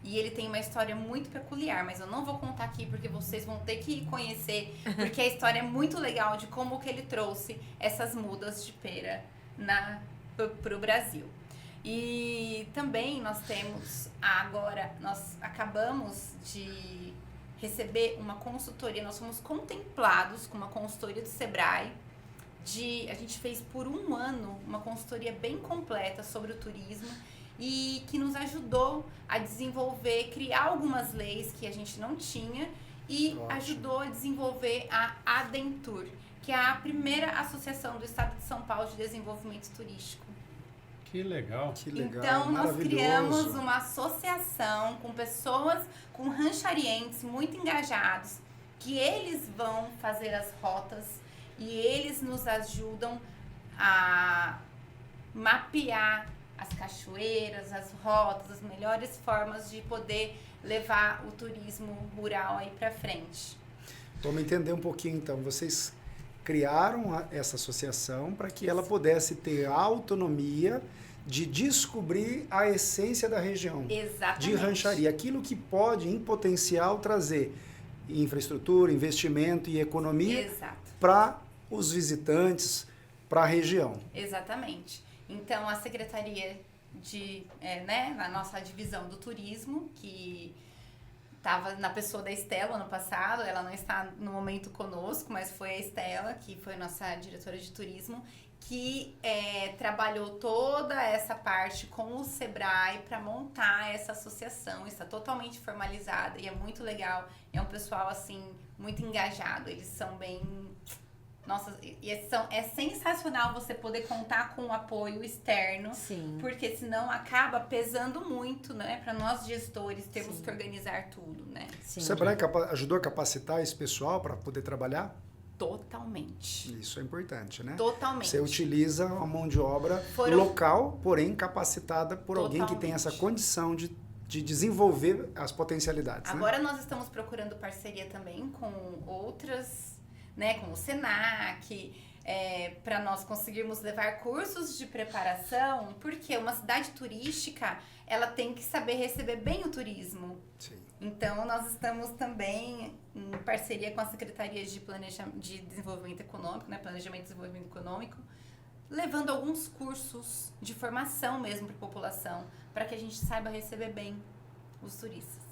E ele tem uma história muito peculiar, mas eu não vou contar aqui porque vocês vão ter que conhecer, porque a história é muito legal de como que ele trouxe essas mudas de pera para o Brasil. E também nós acabamos de receber uma consultoria, nós fomos contemplados com uma consultoria do Sebrae, a gente fez por um ano uma consultoria bem completa sobre o turismo e que nos ajudou a desenvolver, criar algumas leis que a gente não tinha e ajudou a desenvolver a Adentur, que é a primeira associação do Estado de São Paulo de desenvolvimento turístico. Que legal. Que legal, Então, nós maravilhoso. criamos uma associação com pessoas, com rancharienses muito engajados, que eles vão fazer as rotas e eles nos ajudam a mapear as cachoeiras, as rotas, as melhores formas de poder levar o turismo rural aí para frente. Vamos entender um pouquinho, então. Vocês criaram essa associação para que ela pudesse ter a autonomia de descobrir a essência da região. Exatamente. De rancharia. Aquilo que pode, em potencial, trazer infraestrutura, investimento e economia para os visitantes, para a região. Exatamente. Então, a Secretaria a nossa divisão do turismo, que estava na pessoa da Estela ano passado, ela não está no momento conosco, mas foi a Estela, que foi nossa diretora de turismo, que trabalhou toda essa parte com o Sebrae para montar essa associação. Está totalmente formalizada e é muito legal. É um pessoal, assim, muito engajado. Eles são bem... Nossa, é sensacional você poder contar com o apoio externo. Sim. Porque senão acaba pesando muito, né? Para nós gestores termos Sim. que organizar tudo, né? Sim. O Sebrae ajudou a capacitar esse pessoal para poder trabalhar? Totalmente. Isso é importante, né? Totalmente. Você utiliza uma mão de obra Foram- local, porém capacitada por alguém que tem essa Totalmente. condição de desenvolver as potencialidades. Agora nós estamos procurando parceria também com outras, né, com o Senac, para nós conseguirmos levar cursos de preparação, porque uma cidade turística, ela tem que saber receber bem o turismo. Sim. Então, nós estamos também em parceria com a Secretaria de Desenvolvimento Econômico, né, Planejamento e Desenvolvimento Econômico, levando alguns cursos de formação mesmo para a população, para que a gente saiba receber bem os turistas.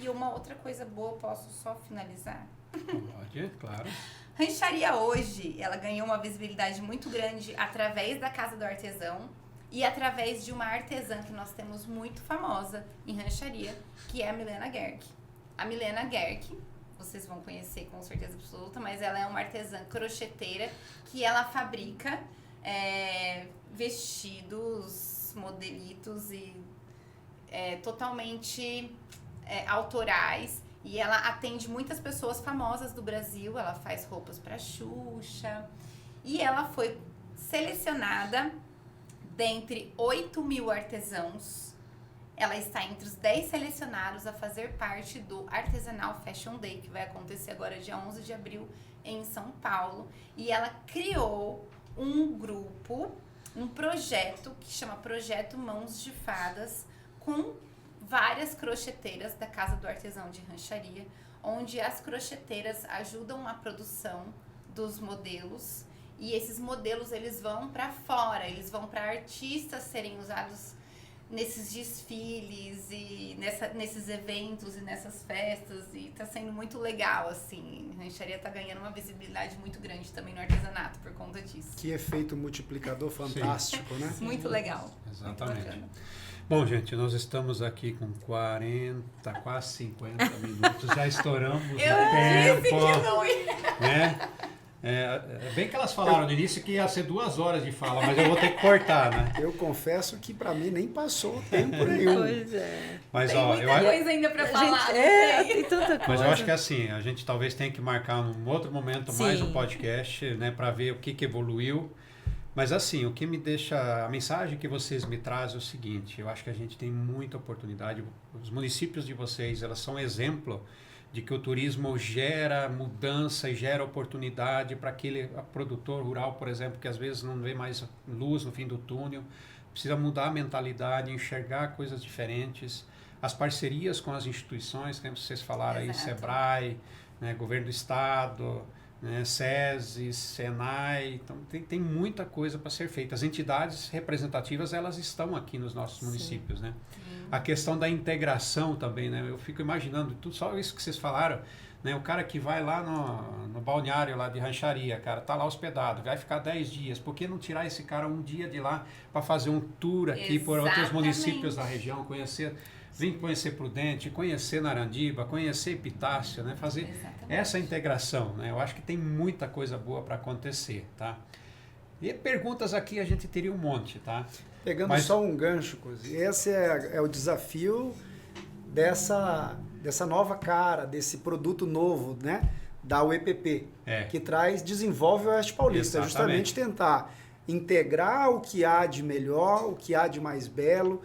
E uma outra coisa boa, posso só finalizar? Pode, claro. Rancharia hoje, ela ganhou uma visibilidade muito grande através da Casa do Artesão e através de uma artesã que nós temos muito famosa em rancharia, que é a Milena Gerg. A Milena Gerg, vocês vão conhecer com certeza absoluta, mas ela é uma artesã crocheteira que ela fabrica vestidos, modelitos e totalmente autorais. E ela atende muitas pessoas famosas do Brasil. Ela faz roupas para Xuxa. E ela foi selecionada dentre 8.000 artesãos. Ela está entre os 10 selecionados a fazer parte do Artesanal Fashion Day, que vai acontecer agora dia 11 de abril em São Paulo. E ela criou um grupo, um projeto que chama Projeto Mãos de Fadas, com várias crocheteiras da Casa do Artesão de Rancharia, onde as crocheteiras ajudam a produção dos modelos, e esses modelos eles vão para fora, eles vão para artistas serem usados nesses desfiles e nesses eventos e nessas festas, e tá sendo muito legal, assim. A rancharia tá ganhando uma visibilidade muito grande também no artesanato por conta disso. Que efeito multiplicador fantástico, né? Muito legal. Exatamente. Muito bacana. Bom, gente, nós estamos aqui com 40, quase 50 minutos, já estouramos o Eu disse tempo, que não ia. né? Bem que elas falaram no início que ia ser 2 horas de fala, mas eu vou ter que cortar, né? Eu confesso que para mim nem passou tempo nenhum. Pois é. Mas, Tem ó, muita coisa ainda pra falar. Tem tanta coisa. Mas eu acho que assim, a gente talvez tenha que marcar num outro momento mais Sim. um podcast, né, para ver o que evoluiu. Mas assim, o que me deixa, a mensagem que vocês me trazem é o seguinte: eu acho que a gente tem muita oportunidade. Os municípios de vocês, elas são exemplo de que o turismo gera mudança e gera oportunidade para aquele produtor rural, por exemplo, que às vezes não vê mais luz no fim do túnel, precisa mudar a mentalidade, enxergar coisas diferentes. As parcerias com as instituições, como vocês falaram aí, Exato. Sebrae, né, Governo do Estado, né, SESI, Senai, então tem muita coisa para ser feita. As entidades representativas, elas estão aqui nos nossos municípios, né? A questão da integração também, né? Eu fico imaginando tudo, só isso que vocês falaram, né? O cara que vai lá no balneário lá de rancharia, cara, tá lá hospedado, vai ficar 10 dias, por que não tirar esse cara um dia de lá para fazer um tour aqui por outros Exatamente. municípios da região, vir conhecer Prudente, conhecer Narandiba, conhecer Epitácio, né? Fazer Exatamente. essa integração, né? Eu acho que tem muita coisa boa para acontecer, tá? E perguntas aqui a gente teria um monte, tá? Pegando só um gancho, Cozi, esse é o desafio dessa nova cara, desse produto novo, né? Da UEPP, que desenvolve o Oeste Paulista. Exatamente. Justamente tentar integrar o que há de melhor, o que há de mais belo,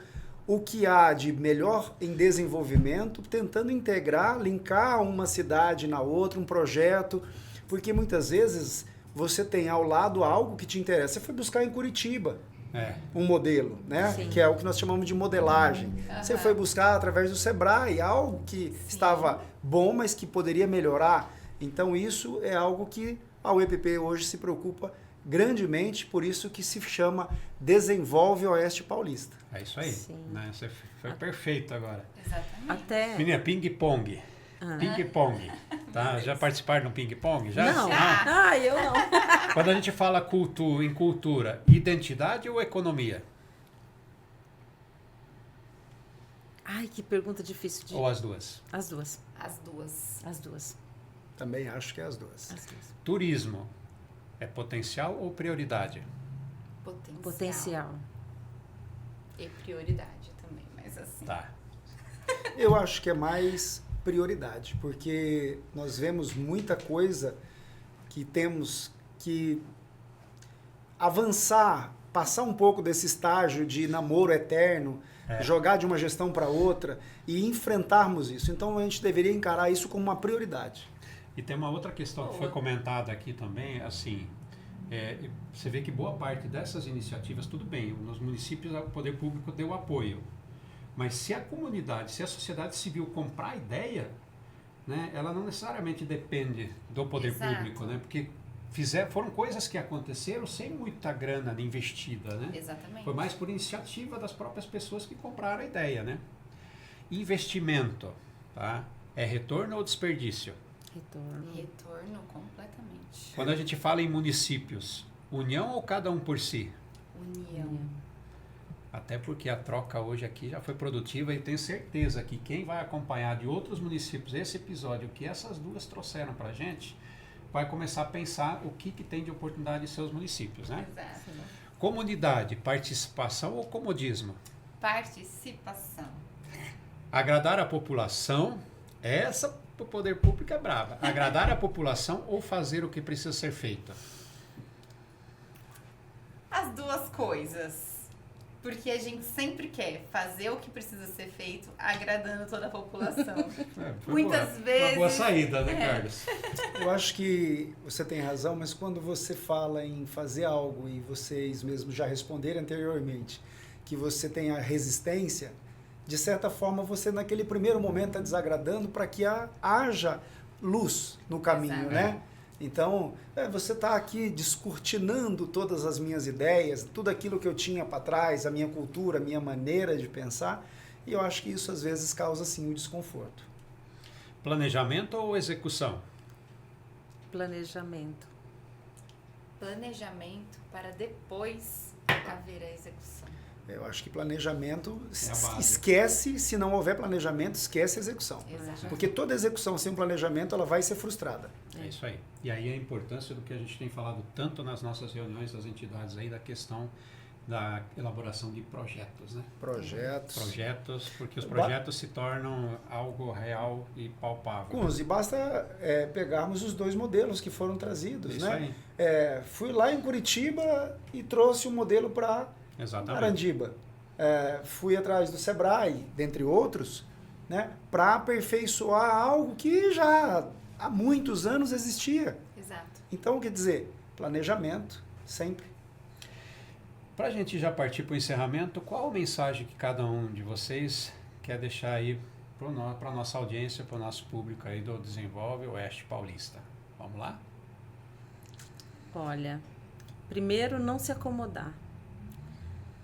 o que há de melhor em desenvolvimento, tentando integrar, linkar uma cidade na outra, um projeto, porque muitas vezes você tem ao lado algo que te interessa. Você foi buscar em Curitiba um modelo, né? Sim. Que é o que nós chamamos de modelagem. Uhum. Você foi buscar através do Sebrae algo que estava bom, mas que poderia melhorar. Então isso é algo que a UEPP hoje se preocupa grandemente, por isso que se chama Desenvolve Oeste Paulista. É isso aí. Sim. Né? Você foi perfeito agora. Exatamente. Até... Menina, ping-pong. Ping-pong. Tá? Já participaram do ping-pong? Já? Não. Ah, eu não. Quando a gente fala em cultura, identidade ou economia? Ai, que pergunta difícil de... Ou as duas? As duas. As duas. As duas. Também acho que é as duas. As duas. Turismo é potencial ou prioridade? Potencial. E prioridade também, mas assim. Tá. Eu acho que é mais prioridade, porque nós vemos muita coisa que temos que avançar, passar um pouco desse estágio de namoro eterno, jogar de uma gestão para outra e enfrentarmos isso. Então a gente deveria encarar isso como uma prioridade. E tem uma outra questão que foi comentada aqui também, assim, você vê que boa parte dessas iniciativas, tudo bem, nos municípios o poder público deu apoio, mas se a comunidade, se a sociedade civil comprar a ideia, né, ela não necessariamente depende do poder Exato. público, né, porque foram coisas que aconteceram sem muita grana investida, né? Exatamente. Foi mais por iniciativa das próprias pessoas que compraram a ideia, né? Investimento, tá? É retorno ou desperdício? Retorno completamente. Quando a gente fala em municípios, união ou cada um por si? União. Até porque a troca hoje aqui já foi produtiva e tenho certeza que quem vai acompanhar de outros municípios esse episódio, o que essas duas trouxeram para a gente, vai começar a pensar o que tem de oportunidade em seus municípios, né? Exato. Comunidade, participação ou comodismo? Participação. Agradar a população, essa o poder público é brava. Agradar a população ou fazer o que precisa ser feito? As duas coisas. Porque a gente sempre quer fazer o que precisa ser feito agradando toda a população. Muitas vezes... Uma boa saída, né, Carlos? Eu acho que você tem razão, mas quando você fala em fazer algo e vocês mesmos já responderam anteriormente que você tem a resistência, de certa forma você naquele primeiro momento está desagradando para que haja luz no caminho, Exato. né? Então, você está aqui descortinando todas as minhas ideias, tudo aquilo que eu tinha para trás, a minha cultura, a minha maneira de pensar, e eu acho que isso às vezes causa sim um desconforto. Planejamento ou execução? Planejamento. Planejamento para depois haver a execução. Eu acho que planejamento É a base. esquece, se não houver planejamento, esquece a execução. Exato. Porque toda execução sem planejamento, ela vai ser frustrada. É isso aí. E aí a importância do que a gente tem falado tanto nas nossas reuniões das entidades aí, da questão da elaboração de projetos, né? Projetos. Porque os projetos se tornam algo real e palpável. Kunz, e basta pegarmos os dois modelos que foram trazidos, Isso né? aí. Fui lá em Curitiba e trouxe um modelo para Exatamente. Arandiba. Fui atrás do Sebrae, dentre outros, né? Para aperfeiçoar algo que já há muitos anos existia. Exato. Então, quer dizer, planejamento, sempre. Para a gente já partir para o encerramento, qual a mensagem que cada um de vocês quer deixar aí para a nossa audiência, para o nosso público aí do Desenvolve Oeste Paulista? Vamos lá? Olha, primeiro não se acomodar.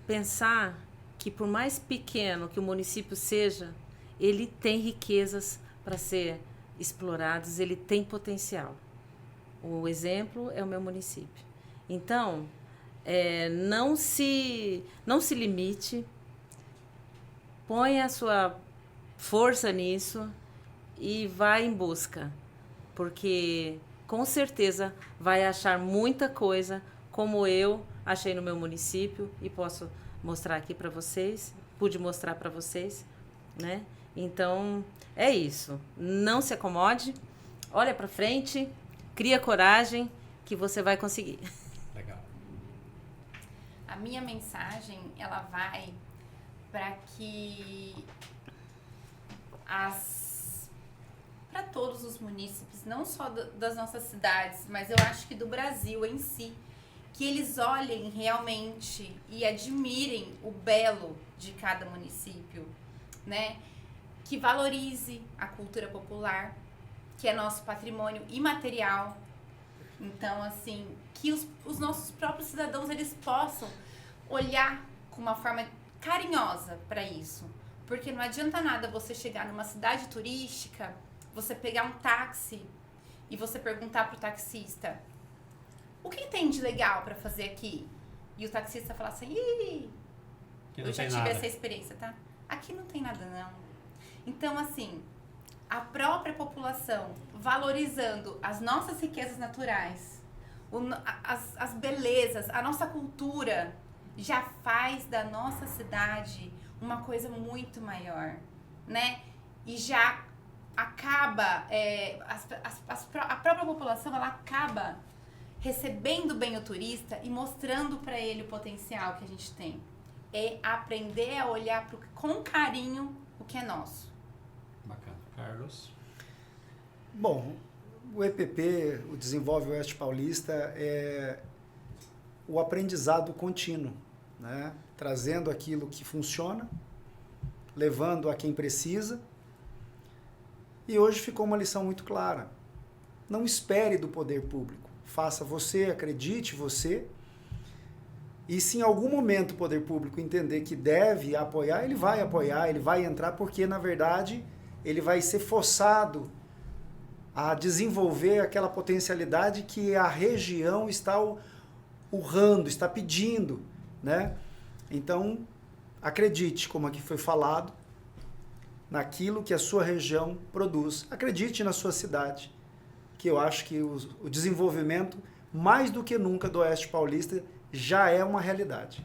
Pensar que por mais pequeno que o município seja, ele tem riquezas para ser explorados, ele tem potencial. O exemplo é o meu município. Então, não se limite, põe a sua força nisso e vai em busca, porque com certeza vai achar muita coisa como eu achei no meu município e posso mostrar aqui para vocês, pude mostrar para vocês, né? Então, é isso. Não se acomode, olha para frente, cria coragem que você vai conseguir. Legal. a minha mensagem, ela vai para que para todos os munícipes, não só das nossas cidades, mas eu acho que do Brasil em si, que eles olhem realmente e admirem o belo de cada município, né? Que valorize a cultura popular, que é nosso patrimônio imaterial. Então, assim, que os nossos próprios cidadãos, eles possam olhar com uma forma carinhosa para isso. Porque não adianta nada você chegar numa cidade turística, você pegar um táxi e você perguntar pro taxista: o que tem de legal para fazer aqui? E o taxista falar assim: ih, eu já tive essa experiência, tá? Aqui não tem nada, não. Então, assim, a própria população valorizando as nossas riquezas naturais, as belezas, a nossa cultura, já faz da nossa cidade uma coisa muito maior, né? E já acaba, a própria população, ela acaba recebendo bem o turista e mostrando para ele o potencial que a gente tem. É aprender a olhar com carinho o que é nosso. Bacana. Carlos? Bom, o EPP, o Desenvolve Oeste Paulista, é o aprendizado contínuo, né? Trazendo aquilo que funciona, levando a quem precisa. E hoje ficou uma lição muito clara. Não espere do poder público. Faça você, acredite você. E se em algum momento o poder público entender que deve apoiar, ele vai entrar, porque, na verdade, ele vai ser forçado a desenvolver aquela potencialidade que a região está urrando, está pedindo, né? Então, acredite, como aqui foi falado, naquilo que a sua região produz. Acredite na sua cidade, que eu acho que o desenvolvimento, mais do que nunca, do Oeste Paulista já é uma realidade.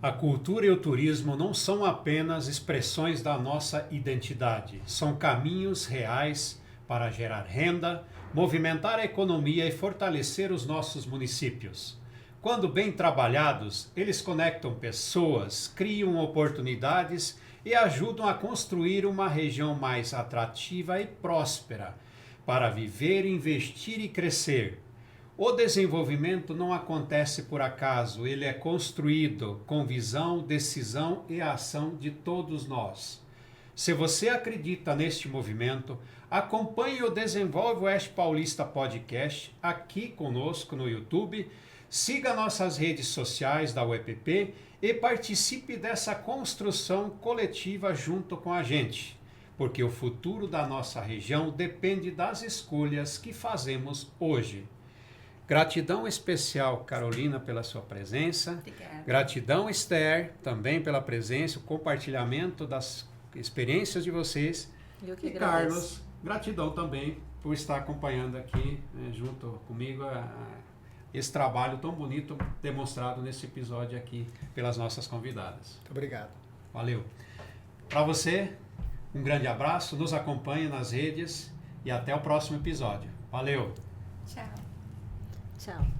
A cultura e o turismo não são apenas expressões da nossa identidade, são caminhos reais para gerar renda, movimentar a economia e fortalecer os nossos municípios. Quando bem trabalhados, eles conectam pessoas, criam oportunidades e ajudam a construir uma região mais atrativa e próspera para viver, investir e crescer. O desenvolvimento não acontece por acaso, ele é construído com visão, decisão e ação de todos nós. Se você acredita neste movimento, acompanhe o Desenvolve Oeste Paulista Podcast aqui conosco no YouTube, siga nossas redes sociais da UEPP e participe dessa construção coletiva junto com a gente, porque o futuro da nossa região depende das escolhas que fazemos hoje. Gratidão especial, Carolina, pela sua presença. Obrigada. Gratidão, Esther, também pela presença, o compartilhamento das experiências de vocês. Eu que E agradeço. Carlos, gratidão também por estar acompanhando aqui, junto comigo, esse trabalho tão bonito demonstrado nesse episódio aqui pelas nossas convidadas. Muito obrigado. Valeu. Para você, um grande abraço, nos acompanhe nas redes e até o próximo episódio. Valeu. Tchau. Tchau.